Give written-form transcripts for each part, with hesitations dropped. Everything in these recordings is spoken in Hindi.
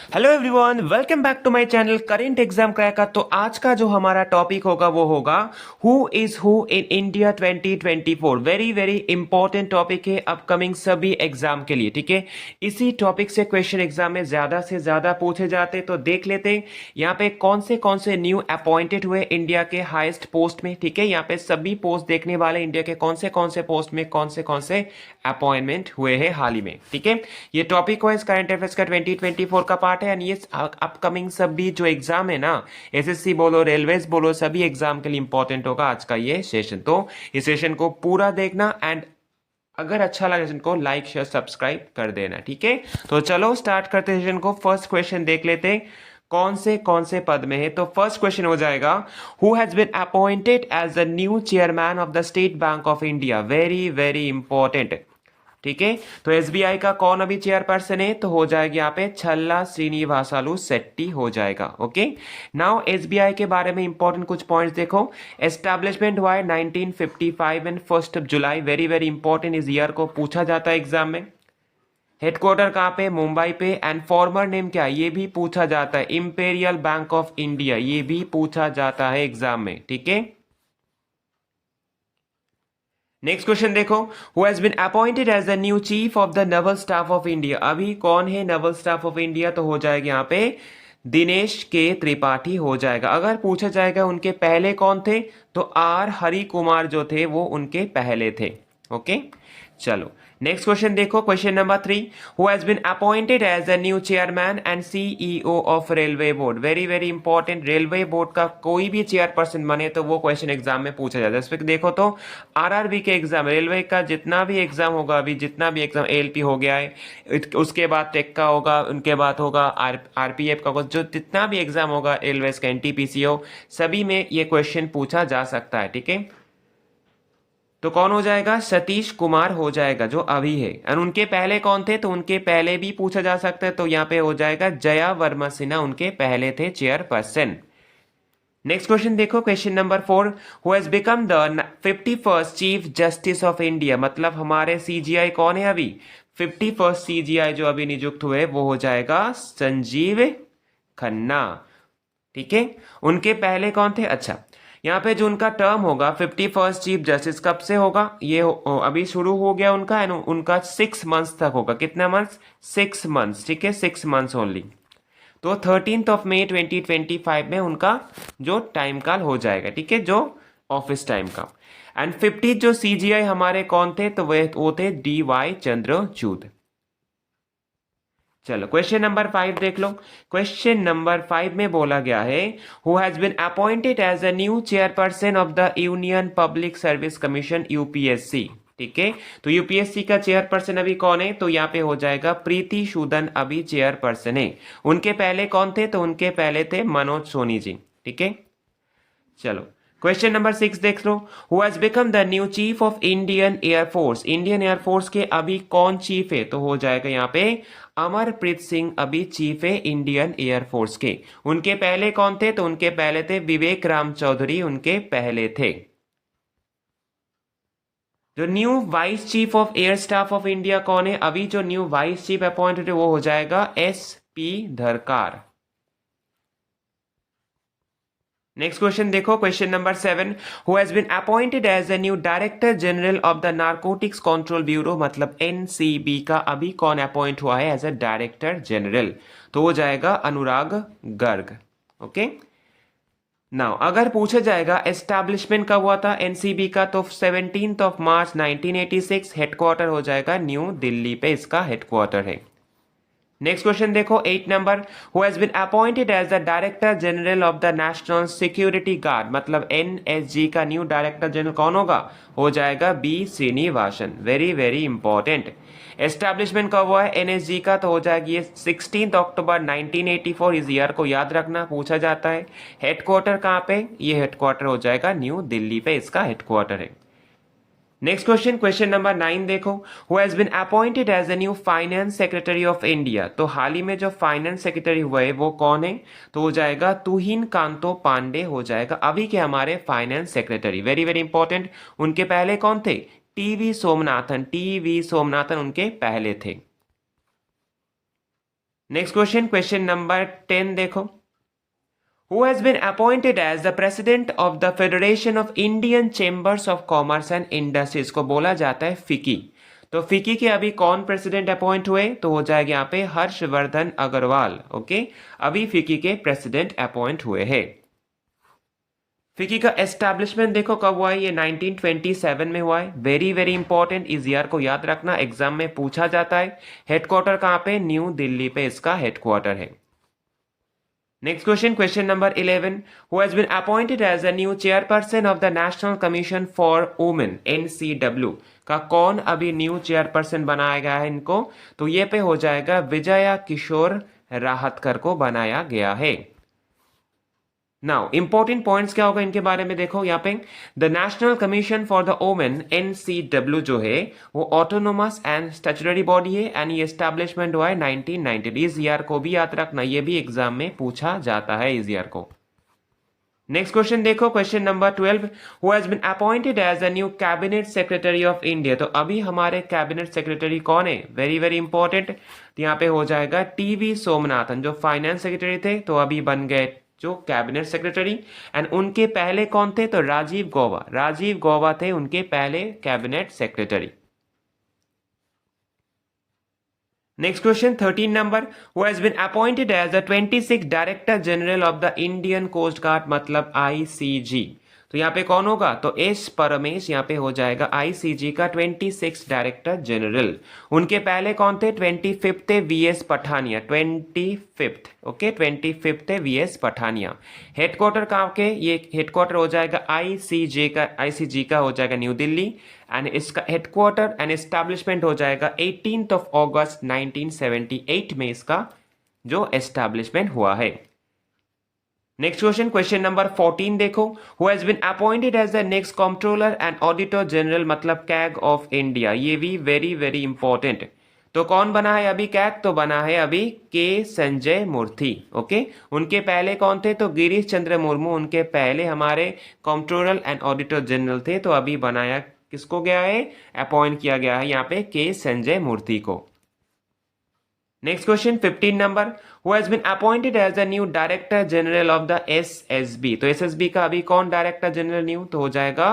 Hello everyone, welcome back to my channel current exam cracker. तो आज का जो हमारा टॉपिक होगा वो होगा who is who in India 2024। Very very important topic है अपकमिंग सभी एग्जाम के लिए। ठीक है, इसी टॉपिक से क्वेश्चन एग्जाम में ज्यादा से ज्यादा पूछे जाते, तो देख लेते हैं यहाँ पे कौन से न्यू अपॉइंटेड हुए इंडिया के हाईएस्ट पोस्ट में। ठीक है, यहाँ पे सभी पोस्ट देखने वाले इंडिया के कौन से पोस्ट में कौन से अपॉइंटमेंट हुए हैं हाल ही में। ठीक है, ये टॉपिक वाइज करंट अफेयर्स का 2024 का पार्ट है। एंड ये अपकमिंग सभी जो एग्जाम है ना, एसएससी बोलो रेलवेज बोलो, सभी एग्जाम के लिए इंपॉर्टेंट होगा आज का ये सेशन। तो इस सेशन को पूरा देखना एंड अगर अच्छा लगे सेशन को लाइक शेयर सब्सक्राइब कर देना। ठीक है, तो चलो स्टार्ट करते हैं सेशन को। फर्स्ट क्वेश्चन देख लेते हैं कौन से पद में है। तो फर्स्ट क्वेश्चन हो जाएगा who has been appointed as the new chairman of the State Bank of India. Very very important. ठीक है, तो एसबीआई का कौन अभी चेयरपर्सन है, तो हो जाएगा यहाँ पे छल्ला श्रीनिवासालू शेट्टी हो जाएगा। ओके, नाउ एसबीआई के बारे में इंपॉर्टेंट कुछ पॉइंट्स देखो। एस्टैब्लिशमेंट हुआ है 1955 and 1 July. Very very important, इस ईयर को पूछा जाता है एग्जाम में। हेडक्वार्टर कहाँ पे, मुंबई पे। एंड फॉर्मर नेम क्या, ये भी पूछा जाता है। इंपेरियल बैंक ऑफ इंडिया, ये भी पूछा जाता है एग्जाम में। ठीक है, नेक्स्ट क्वेश्चन देखो, who has been appointed as the new chief of the naval staff of India. अभी कौन है नेवल स्टाफ ऑफ इंडिया, तो हो जाएगा यहाँ पे दिनेश के त्रिपाठी हो जाएगा। अगर पूछा जाएगा उनके पहले कौन थे, तो आर हरि कुमार जो थे वो उनके पहले थे। ओके, चलो नेक्स्ट क्वेश्चन देखो। Question number 3, who has been appointed as the new chairman and CEO of railway board. Very very important, railway board का कोई भी चेयरपर्सन बने तो वो क्वेश्चन एग्जाम में पूछा जाता है। इस पर देखो तो आरआरबी के एग्जाम, रेलवे का जितना भी एग्जाम होगा, अभी जितना भी एग्जाम एएलपी हो गया है, उसके बाद टेक का होगा, उनके बाद होगा आरपीएफ का होगा, जो जितना भी एग्जाम होगा रेलवे का एनटीपीसीओ, सभी में ये क्वेश्चन पूछा जा सकता है। ठीक है, तो कौन हो जाएगा, सतीश कुमार हो जाएगा जो अभी है। और उनके पहले कौन थे, तो उनके पहले भी पूछा जा सकता है। तो यहाँ पे हो जाएगा जया वर्मा सिन्हा, उनके पहले थे चेयरपर्सन। नेक्स्ट क्वेश्चन देखो, question number 4, who has become the 51st chief justice of India. मतलब हमारे सीजीआई कौन है अभी, 51st सीजीआई जो अभी नियुक्त हुए वो हो जाएगा संजीव खन्ना। ठीक है, उनके पहले कौन थे। अच्छा, यहाँ पे जो उनका टर्म होगा 51st चीफ जस्टिस कब से होगा, ये अभी शुरू हो गया उनका, एंड उनका 6 मंथ्स तक होगा। कितना मंथ्स, 6 मंथ्स। ठीक है, 6 मंथ्स ओनली। तो 13 मई 2025 में उनका जो टाइम काल हो जाएगा। ठीक है, जो ऑफिस टाइम का। एंड 50 जो सीजीआई हमारे कौन थे, तो वो थे DY चंद्रचूड। चलो क्वेश्चन नंबर 5 देख लो। क्वेश्चन नंबर 5 में बोला गया है who has been appointed as a new chairperson of the Union Public Service Commission UPSC. ठीक है, तो यूपीएससी का चेयरपर्सन अभी कौन है, तो यहाँ पे हो जाएगा प्रीति सूदन अभी चेयरपर्सन है। उनके पहले कौन थे, तो उनके पहले थे मनोज सोनी जी। ठीक है, चलो क्वेश्चन नंबर 6 देख लो, who has become the new chief of Indian Air Force. Indian Air Force के अभी कौन चीफ है, तो हो जाएगा यहाँ पे अमरप्रीत सिंह अभी चीफ है इंडियन एयरफोर्स के। उनके पहले कौन थे, तो उनके पहले थे विवेक राम चौधरी, उनके पहले थे। जो new vice chief of air staff of India कौन है, अभी जो न्यू वाइस चीफ अपॉइंटेड है वो हो जाएगा SP धरकार। नेक्स्ट क्वेश्चन देखो, question number 7, who has been appointed as the new director general of the narcotics control bureau. मतलब NCB का अभी कौन अपॉइंट हुआ है एज अ डायरेक्टर जनरल, तो हो जाएगा अनुराग गर्ग। ओके, नाउ अगर पूछा जाएगा एस्टैब्लिशमेंट कब हुआ था NCB का, तो 17 मार्च 1986। हेडक्वार्टर हो जाएगा न्यू दिल्ली पे, इसका हेडक्वार्टर है। नेक्स्ट क्वेश्चन देखो, 8 नंबर, who has been appointed as the director general of the national security guard. मतलब NSG का न्यू डायरेक्टर जनरल कौन होगा, हो जाएगा B Srinivasan. Very very important. Establishment कब हुआ है NSG का, तो हो जाएगी ये 16 अक्टूबर 1984। इस ईयर को याद रखना, पूछा जाता है। हेडक्वार्टर कहाँ पे, ये हेडक्वार्टर हो जाएगा न्यू दिल्ली पे, इसका हेडक्वार्टर है। नेक्स्ट क्वेश्चन, क्वेश्चन नंबर 9 देखो, who has been appointed as a new finance secretary of India. तो हाल ही में जो फाइनेंस सेक्रेटरी हुए हैं वो कौन है, तो हो जाएगा तुहिन कांतो पांडे हो जाएगा अभी के हमारे finance secretary. Very very important. उनके पहले कौन थे, टीवी सोमनाथन उनके पहले थे। नेक्स्ट क्वेश्चन, क्वेश्चन नंबर 10 देखो। Who has been appointed as the president of the Federation of Indian Chambers of Commerce and Industries को बोला जाता है फिकी। तो फिकी के अभी कौन प्रेसिडेंट अपॉइंट हुए, तो हो जाएगा यहाँ पे हर्षवर्धन अग्रवाल। ओके, अभी फिकी के प्रेसिडेंट अपॉइंट हुए हैं। फिकी का एस्टैब्लिशमेंट देखो कब हुआ है, ये 1927 में हुआ है। वेरी वेरी इंपॉर्टेंट, इस ईयर को याद रखना, एग्जाम में पूछा जाता है। हेडक्वार्टर कहाँ पे, न्यू दिल्ली पे इसका हेडक्वार्टर है। Next question, question number 11। Who has been appointed as a new chairperson of the national commission for women NCW का कौन अभी न्यू चेयरपर्सन बनाया गया है इनको, तो ये पे हो जाएगा विजया किशोर राहतकर को बनाया गया है। नाउ इंपॉर्टेंट पॉइंट्स क्या होगा इनके बारे में देखो यहाँ पे। The national commission for the women NCW जो है वो ऑटोनोमस एंड स्टैट्यूटरी बॉडी है एंड ये एस्टैब्लिशमेंट हुआ है 1990। इस ईयर को भी याद रखना, ये भी एग्जाम में पूछा जाता है इस ईयर को। नेक्स्ट क्वेश्चन देखो, question number 12। Who has been appointed as a new cabinet secretary of India, तो अभी हमारे कैबिनेट सेक्रेटरी कौन है, वेरी वेरी इंपॉर्टेंट। तो यहाँ पे हो जाएगा TV सोमनाथन, जो फाइनेंस सेक्रेटरी थे तो अभी बन गए जो कैबिनेट सेक्रेटरी। एंड उनके पहले कौन थे, तो राजीव गौबा। राजीव गौबा थे उनके पहले cabinet secretary. Next question 13 number. Who has been appointed as the 26 director general of the Indian coast guard, मतलब ICG। तो यहाँ पे कौन होगा, तो S परमेश यहाँ पे हो जाएगा ICG का 26 डायरेक्टर जनरल। उनके पहले कौन थे, 25 थे VS पठानिया। 25, ओके, 25 थे VS पठानिया। हेडक्वार्टर कहाँ के, ये हेडक्वार्टर हो जाएगा ICG का हो जाएगा न्यू दिल्ली। एंड इसका हेडक्वार्टर एंड एस्टैब्लिशमेंट हो जाएगा 18 अगस्त 1978 में इसका जो एस्टैब्लिशमेंट हुआ है। नेक्स्ट क्वेश्चन, क्वेश्चन नंबर 14 देखो। Who has been appointed as the next controller and auditor general, मतलब कैग ऑफ इंडिया। ये भी वेरी वेरी इंपॉर्टेंट। तो कौन बना है अभी कैग, तो बना है अभी के संजय मूर्ति। ओके, उनके पहले कौन थे, तो गिरीश चंद्र मुर्मू उनके पहले हमारे कंट्रोलर एंड ऑडिटर जनरल थे। तो अभी बनाया किसको गया है, अपॉइंट किया गया है यहाँ पे के संजय मूर्ति को। Next question 15 number. Who has been appointed as the new director general of the SSB, तो SSB का अभी कौन डायरेक्टर जनरल न्यू, तो हो जाएगा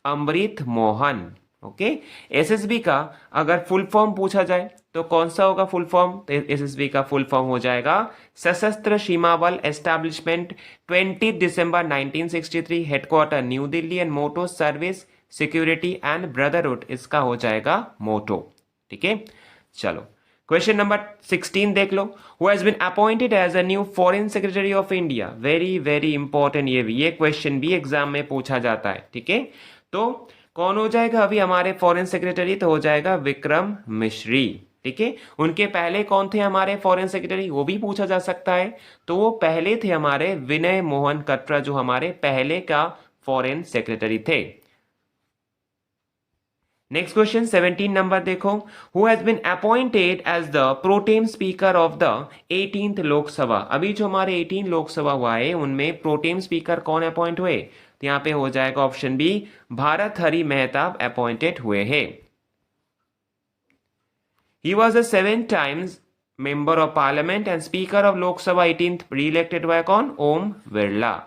अमृत मोहन। ओके, SSB का अगर फुल फॉर्म पूछा जाए तो कौन सा होगा फुल फॉर्म, तो SSB का फुल फॉर्म हो जाएगा Sashastra Seema Bal establishment 20 December 1963, headquarter new Delhi and motto service security and brotherhood, इसका हो जाएगा मोटो। ठीक है, चलो क्वेश्चन नंबर 16 देख लो। Who has been appointed as a new foreign secretary of India, very very important, ये क्वेश्चन भी एग्जाम में पूछा जाता है। ठीक है, तो कौन हो जाएगा अभी हमारे फॉरेन सेक्रेटरी, तो हो जाएगा विक्रम मिश्री। ठीक है, उनके पहले कौन थे हमारे फॉरेन सेक्रेटरी, वो भी पूछा जा सकता है। तो वो पहले थे हमारे विनय मोहन कटरा, जो हमारे पहले का फॉरेन सेक्रेटरी थे। नेक्स्ट क्वेश्चन 17 नंबर देखो। Who has been appointed as the protem speaker of the 18th Lok Sabha, अभी जो हमारे 18 लोकसभा हुआ है उनमें प्रोटेम स्पीकर कौन अपॉइंट हुए, तो यहाँ पे हो जाएगा option B Bharat Hari Mahtab appointed हुए हैं। He was a 7 times member of parliament and speaker of Lok Sabha 18th, reelected हुआ कौन, ओम बिरला।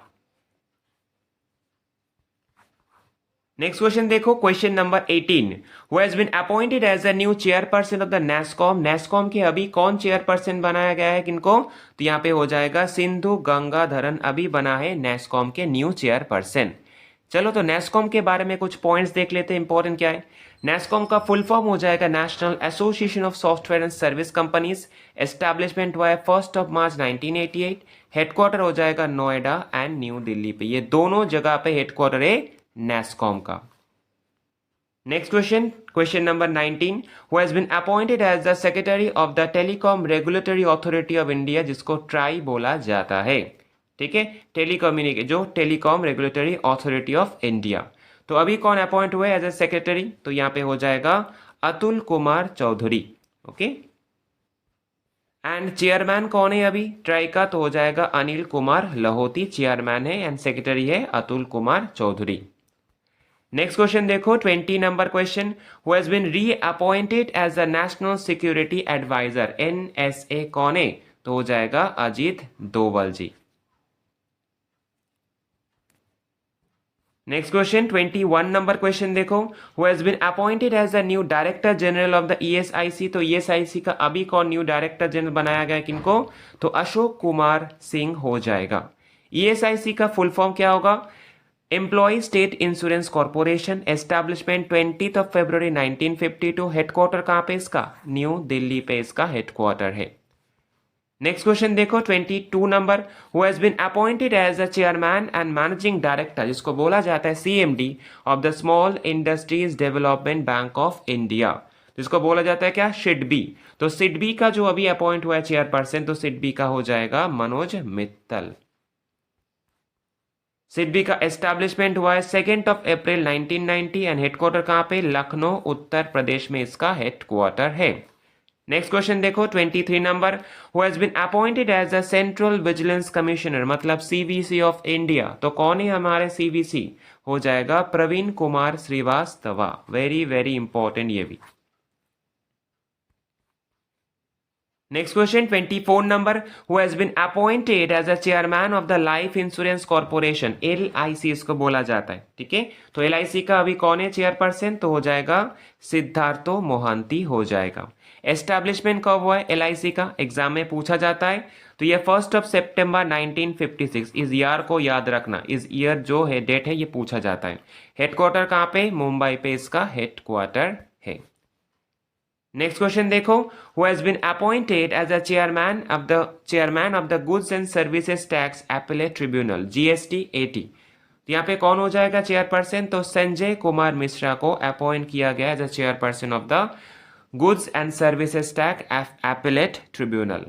नेक्स्ट क्वेश्चन देखो, question number 18। Who has been appointed as a new chairperson of the NASSCOM, NASSCOM के अभी कौन चेयरपर्सन बनाया गया है किनको, तो यहाँ पे हो जाएगा सिंधु गंगाधरन अभी बना है नेस्कॉम के न्यू चेयरपर्सन। चलो तो नेस्कॉम के बारे में कुछ पॉइंट्स देख लेते हैं, इंपॉर्टेंट क्या है। नेस्कॉम का फुल फॉर्म हो जाएगा national association of software and service companies, establishment हुआ है 1 मार्च 1988, हेडक्वार्टर हो जाएगा नोएडा एंड न्यू दिल्ली पे, ये दोनों जगह पे हेडक्वार्टर है नेस्कॉम का। Next question, question number 19। Who has been appointed as the secretary of the telecom regulatory authority of India, जिसको ट्राई बोला जाता है। ठीक है, जो telecom regulatory authority of India. तो अभी कौन अपॉइंट हुए एज ए सेक्रेटरी, तो यहाँ पे हो जाएगा Atul Kumar Chaudhary. Okay, and chairman कौन है अभी ट्राई का, तो हो जाएगा अनिल कुमार लहोती चेयरमैन है एंड सेक्रेटरी है अतुल कुमार चौधरी। नेक्स्ट क्वेश्चन देखो 20 number question. Who has been reappointed as the national security adviser, NSA कौन है, तो हो जाएगा Ajit Doval ji. Next question 21 number question देखो, who has been appointed as the new director general of the ESIC. तो ईएसआईसी का अभी कौन न्यू डायरेक्टर जनरल बनाया गया किनको, तो अशोक कुमार सिंह हो जाएगा। ईएसआईसी का फुल फॉर्म क्या होगा, employ state insurance corporation, establishment 20 February 1952, headquarter कहाँ पे इसका, न्यू दिल्ली पे इसका हेडक्वार्टर है। नेक्स्ट क्वेश्चन देखो 22 number, who has been appointed as the chairman and managing director, जिसको बोला जाता है CMD of the small industries development bank of India, जिसको बोला जाता है क्या, सिडबी। तो सिडबी का जो अभी अपॉइंट हुआ है चेयरपर्सन, तो सिडबी का हो जाएगा मनोज मित्तल। सिडबी का एस्टैब्लिशमेंट हुआ है 2 अप्रैल 1990 एंड हेडक्वार्टर कहाँ पे, लखनऊ उत्तर प्रदेश में इसका हेडक्वार्टर है। नेक्स्ट क्वेश्चन देखो 23 number, who has been appointed as the central vigilance commissioner, मतलब सीवीसी ऑफ इंडिया। तो कौन है हमारे सीवीसी, हो जाएगा Praveen Kumar Srivastava. Very very important ये भी। Next question 24 number, who has been appointed as a chairman of the life insurance corporation, LIC इसको बोला जाता है, ठीक है। तो एलआईसी का अभी कौन है चेयरपर्सन, तो हो जाएगा सिद्धार्थो मोहांती हो जाएगा। एस्टैब्लिशमेंट कब हुआ है एलआईसी का, एग्जाम में पूछा जाता है। तो ये 1 सितंबर 1956, इस ईयर को याद रखना, इस ईयर जो है डेट है ये पूछा जाता है। हेडक्वार्टर कहाँ पे, मुंबई पे इसका हेडक्वार्टर है। नेक्स्ट क्वेश्चन देखो, who has been appointed as a chairman of the goods and services tax appellate tribunal, GST 80। तो यहाँ पे कौन हो जाएगा चेयरपर्सन, तो संजय कुमार मिश्रा को अपॉइंट किया गया as a chairperson of the goods and services tax appellate tribunal.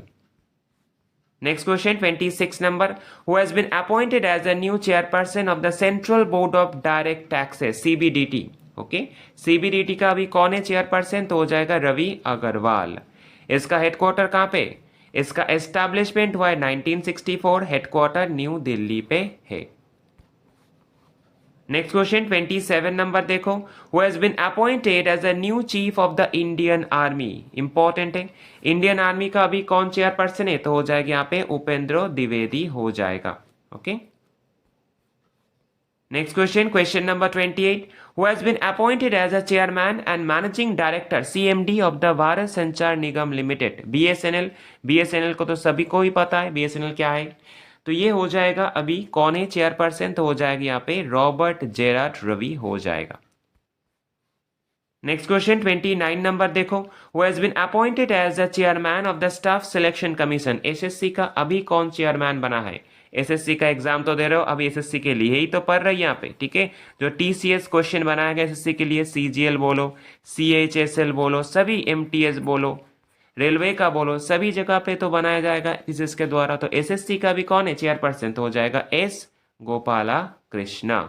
Next question 26 number, who has been appointed as a new chairperson of the central board of direct taxes, CBDT. Okay, CBDT का अभी कौन है चेयरपर्सन, तो हो जाएगा रवि अग्रवाल। इसका हेडक्वार्टर कहाँ पे, इसका एस्टैब्लिशमेंट हुआ है 1964, हेडक्वार्टर न्यू दिल्ली पे है। नेक्स्ट क्वेश्चन 27 नंबर देखो, who has been appointed as a new chief of the Indian army. Important है, इंडियन आर्मी का अभी कौन चेयरपर्सन है, तो हो जाएगा यहाँ पे उपेंद्र द्विवेदी हो जाएगा। Okay, next question, question number 28, who has been appointed as a chairman and managing director CMD of the Bharat Sanchar Nigam limited, BSNL. BSNL को तो सभी को ही पता है बीएसएनएल क्या है। तो ये हो जाएगा अभी कौन है चेयरपर्सन, तो हो जाएगा यहाँ पे रॉबर्ट जेराट रवि हो जाएगा। नेक्स्ट क्वेश्चन 29 नंबर देखो, who has been appointed as the chairman of the staff selection commission, SSC का अभी कौन चेयरमैन बना है। एसएससी का एग्जाम तो दे रहे हो, अभी एसएससी के लिए ही तो पढ़ रहे यहाँ पे, ठीक है। जो टीसीएस क्वेश्चन बनाया गया एसएससी के लिए, सीजीएल बोलो, सीएचएसएल बोलो, सभी एमटीएस बोलो, रेलवे का बोलो, सभी जगह पे तो बनाया जाएगा इसके द्वारा। तो एसएससी का भी कौन है चेयरपर्सन, तो हो जाएगा एस गोपाला कृष्णा।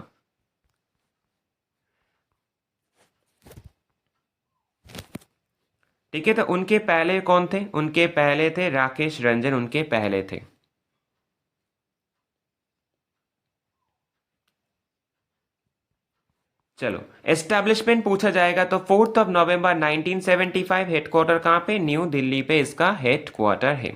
ठीक है, तो उनके पहले कौन थे, उनके पहले थे राकेश रंजन, उनके पहले थे। चलो, एस्टैब्लिशमेंट पूछा जाएगा तो 4 नवंबर 1975, हेडक्वार्टर कहाँ पे, न्यू दिल्ली पे इसका हेडक्वार्टर है।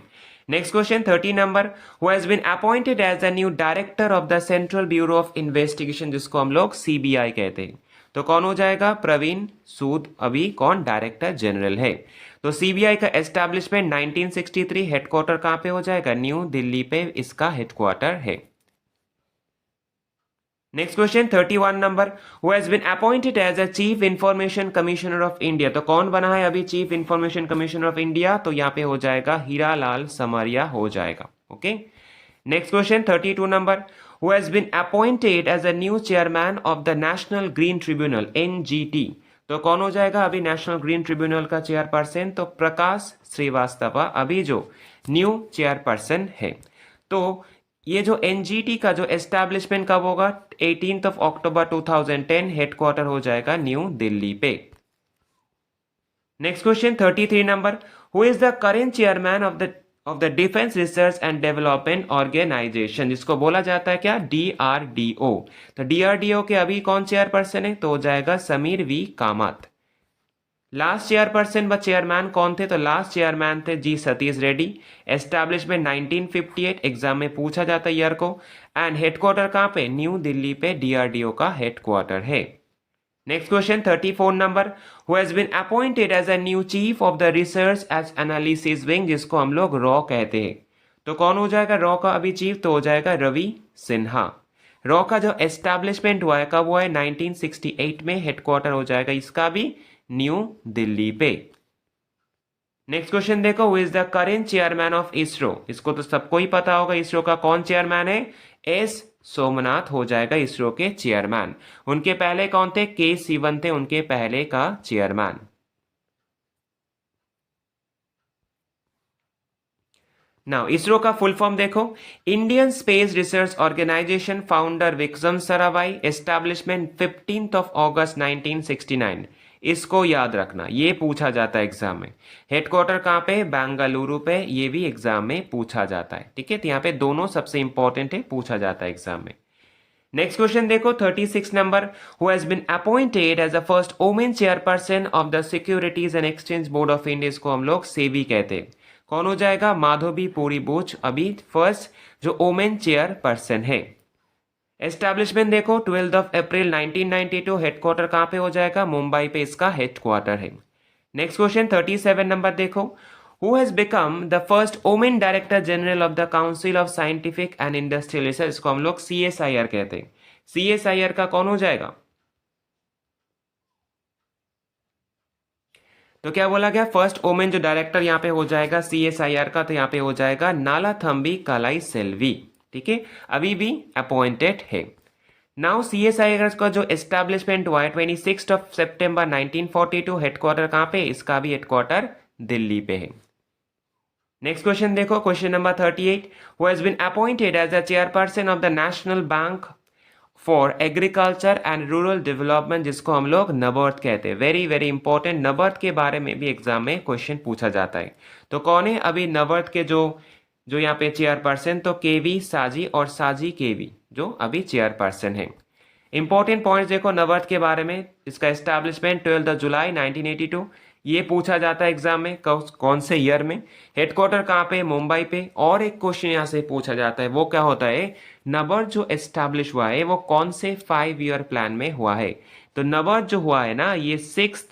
Next question 30 number, who has been appointed as a new director of the central bureau of investigation, जिसको हम लोग सीबीआई कहते हैं। तो कौन हो जाएगा, प्रवीण सूद अभी कौन डायरेक्टर जनरल है। तो सीबीआई का एस्टैब्लिशमेंट 1963, हेडक्वार्टर कहाँ पे हो जाएगा, न्यू दिल्ली पे इसका हेडक्वार्टर है। Next question 31 number, who has been appointed as a chief information commissioner of India. तो कौन बना है अभी chief information commissioner of India, तो यहाँ पे हो जाएगा हीरालाल समरिया हो जाएगा। Okay, next question 32 number, who has been appointed as a new chairman of the national green tribunal, NGT. तो कौन हो जाएगा अभी नेशनल ग्रीन ट्रिब्यूनल का चेयरपर्सन, तो प्रकाश श्रीवास्तव अभी जो न्यू चेयरपर्सन है। तो ये जो एनजीटी का जो एस्टैब्लिशमेंट कब होगा, 18 अक्टूबर 2010, हेडक्वार्टर हो जाएगा न्यू दिल्ली पे। Next question 33 number, who is the current chairman of the defence research and development organisation, जिसको बोला जाता है क्या, डीआरडीओ। तो डीआरडीओ के अभी कौन चेयरपर्सन है, तो हो जाएगा Samir V Kamat. Last chairperson व चेयरमैन कौन थे? तो लास्ट चेयरमैन थे G Satheesh Reddy. Establishment 1958, exam में पूछा जाता है ईयर को। एंड हेडक्वार्टर कहाँ पे? न्यू दिल्ली पे डीआरडीओ का हेडक्वार्टर है। Next question 34 number, who has been appointed as a new chief of the research एज एनालिसिस विंग, जिसको हम लोग रॉ कहते हैं। तो कौन हो जाएगा रॉ का अभी चीफ? तो हो जाएगा रवि सिन्हा। रॉ का जो एस्टैब्लिशमेंट हुआ है कब हुआ है? 1968 में। हेडक्वार्टर हो जाएगा इसका भी न्यू दिल्ली पे। नेक्स्ट क्वेश्चन देखो, who is the current chairman of ISRO? इसको तो सबको ही पता होगा, इसरो का कौन चेयरमैन है? एस सोमनाथ हो जाएगा इसरो के चेयरमैन। उनके पहले कौन थे? के सिवन थे उनके पहले का चेयरमैन। नाउ इसरो का फुल फॉर्म देखो, Indian space research organisation, founder Vikram Sarabhai, establishment 15 अगस्त 1969। इसको याद रखना, ये पूछा जाता है एग्जाम में। हेडक्वार्टर कहाँ पे? बेंगलुरु पे। ये भी एग्जाम में पूछा जाता है, ठीक है। तो यहाँ पे दोनों सबसे इंपॉर्टेंट है, पूछा जाता है एग्जाम में। नेक्स्ट क्वेश्चन देखो 36 number, who has been appointed as the first women chairperson of the securities and exchange board of India, इसको हम लोग सेबी कहते हैं। कौन हो जाएगा? माधवी पूरी बुच अभी फर्स्ट जो वुमेन चेयरपर्सन है। एस्टैब्लिशमेंट देखो 12 अप्रैल 1992। हेडक्वार्टर कहाँ पे हो जाएगा? मुंबई पे इसका हेडक्वार्टर है। नेक्स्ट क्वेश्चन 37 नंबर देखो, who has become the first women director general of the council of scientific and industrial research, इसको हम लोग CSIR कहते हैं। CSIR का कौन हो जाएगा? तो क्या बोला गया? फर्स्ट वुमेन जो डायरेक्टर यहाँ पे हो जाएगा CSIR का, तो यहाँ पे हो जाएगा नालाथम्बी कलाई सेल्वी, ठीक है। अभी भी अपॉइंटेड है। नाउ CSIR का जो एस्टैब्लिशमेंट हुआ है 26 सितंबर 1942। हेडक्वार्टर कहाँ पे? इसका भी हेडक्वार्टर दिल्ली पे है। नेक्स्ट क्वेश्चन देखो, question number 38, who has been appointed as the chairperson of the national bank for agriculture and rural development, जिसको हम लोग नबार्ड कहते हैं। वेरी वेरी इंपॉर्टेंट, नबार्ड के बारे में भी एग्जाम में क्वेश्चन पूछा जाता है। तो कौन है अभी नबार्ड के जो जो यहाँ पे चेयरपर्सन? तो केवी साजी और साजी केवी जो अभी चेयरपर्सन है। इंपॉर्टेंट पॉइंट्स देखो नबार्ड के बारे में, इसका एस्टैब्लिशमेंट 12 जुलाई 1982। ये पूछा जाता है एग्जाम में कौन से ईयर में। हेडक्वार्टर कहाँ पे? मुंबई पे। और एक क्वेश्चन यहाँ से पूछा जाता है, वो क्या होता है? नबार्ड जो एस्टैब्लिश हुआ है वो कौन से 5 ईयर प्लान में हुआ है? तो नबार्ड जो हुआ है ना, ये सिक्स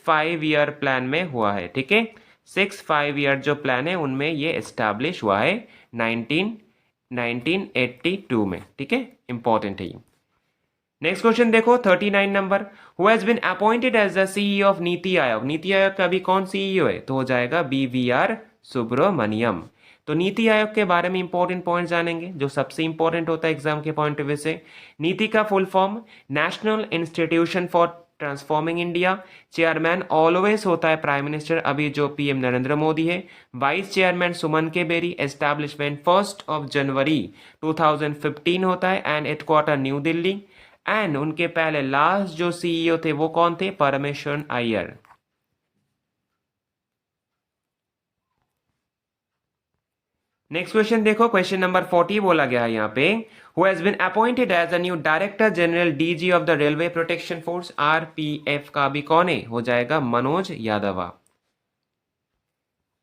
5 ईयर प्लान में हुआ है, ठीक है। 6 5 ईयर जो प्लान है उनमें ये एस्टैब्लिश हुआ है 1982 में, ठीक है। इंपॉर्टेंट है ये। नेक्स्ट क्वेश्चन देखो 39 number, who has been appointed as the CEO of NITI Aayog? NITI Aayog का भी कौन सीईओ है? तो हो जाएगा BVR सुब्रमण्यम। तो नीति आयोग के बारे में इंपॉर्टेंट पॉइंट जानेंगे, जो सबसे इंपॉर्टेंट होता है एग्जाम के पॉइंट ऑफ व्यू से। नीति का full form national institution for transforming India. Chairman always होता है प्राइम मिनिस्टर, अभी जो PM नरेंद्र मोदी है। वाइस चेयरमैन सुमन के बेरी। एस्टैब्लिशमेंट 1 जनवरी 2015 होता है and headquarter new Delhi. And उनके पहले लास्ट जो CEO थे वो कौन थे? परमेश्वरन अय्यर। नेक्स्ट क्वेश्चन देखो, क्वेश्चन नंबर 40 बोला गया है यहाँ पे, who has been appointed as a new director general DG of the railway protection force RPF का भी कौन है? हो जाएगा Manoj Yadav.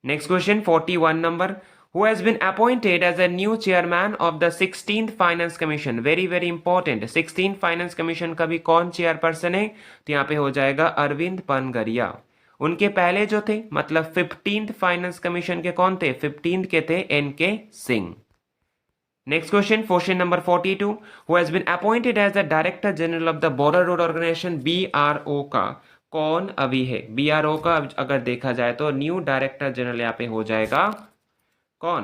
Next question 41 number, who has been appointed as a new chairman of the 16th finance commission. Very very important, 16th finance commission का भी कौन चेयरपर्सन है? तो यहाँ पे हो जाएगा अरविंद पनगरिया। उनके पहले जो थे मतलब 15th फाइनेंस कमीशन के कौन थे? 15th के थे NK Singh. Next question number 42, who has been appointed as the director general of the border road organisation BRO का कौन अभी है? BRO का अगर देखा जाए तो न्यू डायरेक्टर जनरल यहाँ पे हो जाएगा कौन?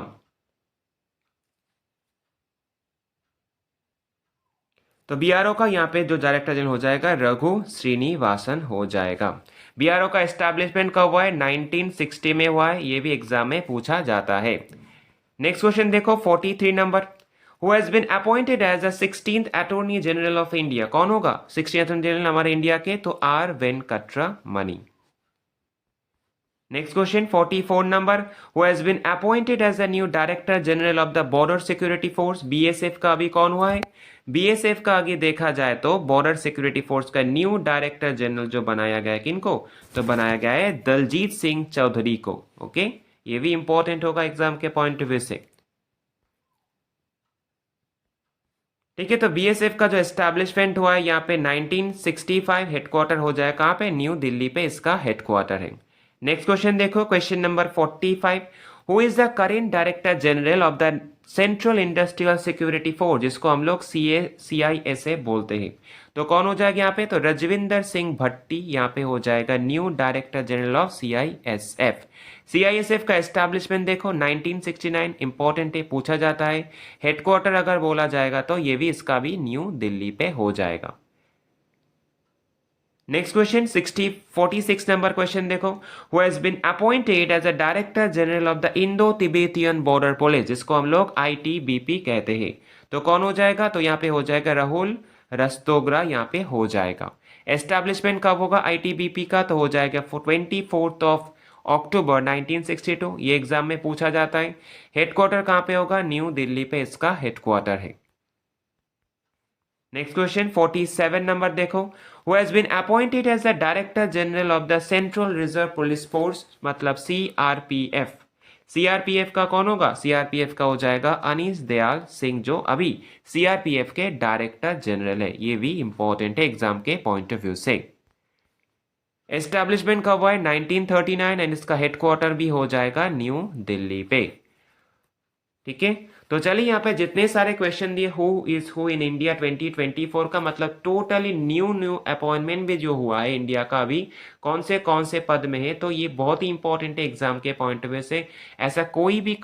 तो BRO का यहाँ पे जो डायरेक्टर जनरल हो जाएगा रघु श्रीनिवासन हो जाएगा। BRO का एस्टैब्लिशमेंट कब हुआ है? 1960 में हुआ है, ये भी एग्जाम में पूछा जाता है। नेक्स्ट क्वेश्चन देखो 43 number, who has been appointed as the 16th attorney general of India. कौन होगा 16th अटॉर्नी जनरल हमारे इंडिया के? तो R Venkataramani. Next question 44 number, who has been appointed as the new director general of the border security force BSF का अभी कौन हुआ है? बीएसएफ का आगे देखा जाए तो बॉर्डर सिक्योरिटी फोर्स का न्यू डायरेक्टर जनरल जो बनाया गया है किनको, तो बनाया गया है दलजीत सिंह चौधरी को। ओके, ये भी इंपॉर्टेंट होगा एग्जाम के पॉइंट ऑफ व्यू से। ठीक है, तो बीएसएफ का जो एस्टैब्लिशमेंट हुआ है यहाँ पे 1965, हेडक्वार्टर हो जाए कहाँ पे, न्यू दिल्ली पे इसका हेडक्वार्टर है। नेक्स्ट क्वेश्चन देखो, question number 45, who is the current director general of the central industrial security force, जिसको हम लोग CISA बोलते हैं। तो कौन हो जाएगा यहाँ पे, तो रजविंदर सिंह भट्टी यहाँ पे हो जाएगा new director general of CISF। CISF का एस्टैब्लिशमेंट देखो 1969, इंपॉर्टेंट है, पूछा जाता है। हेडक्वार्टर अगर बोला जाएगा तो ये भी इसका भी न्यू दिल्ली पे हो जाएगा। नेक्स्ट क्वेश्चन 46 नंबर क्वेश्चन देखो, who has been appointed as a director general of the Indo Tibetan border police, जिसको हम लोग ITBP कहते हैं। तो कौन हो जाएगा, तो यहाँ पे हो जाएगा राहुल रस्तोग्रा, यहाँ पे हो जाएगा। एस्टैब्लिशमेंट कब होगा ITBP का, तो हो जाएगा 24 अक्टूबर 1962, ये एग्जाम में पूछा जाता है। हेडक्वार्टर कहाँ पे होगा, न्यू दिल्ली पे इसका हेडक्वार्टर है। नेक्स्ट क्वेश्चन 47 नंबर देखो, who has been appointed as the director general of the central reserve police force, मतलब CRPF। CRPF का कौन होगा, CRPF का हो जाएगा अनीस दयाल सिंह, जो अभी CRPF के डायरेक्टर जनरल है। ये भी इंपॉर्टेंट है एग्जाम के पॉइंट ऑफ व्यू से। एस्टैब्लिशमेंट कब हुआ है, 1939, एंड इसका हेडक्वार्टर भी हो जाएगा न्यू दिल्ली पे। ठीक है, तो चलिए यहाँ पे जितने सारे क्वेश्चन दिए who is who in India 2024 का मतलब टोटली न्यू अपॉइंटमेंट भी जो हुआ है इंडिया का अभी कौन से पद में है, तो ये बहुत ही इंपॉर्टेंट है एग्जाम के पॉइंट ऑफ व्यू से। ऐसा कोई भी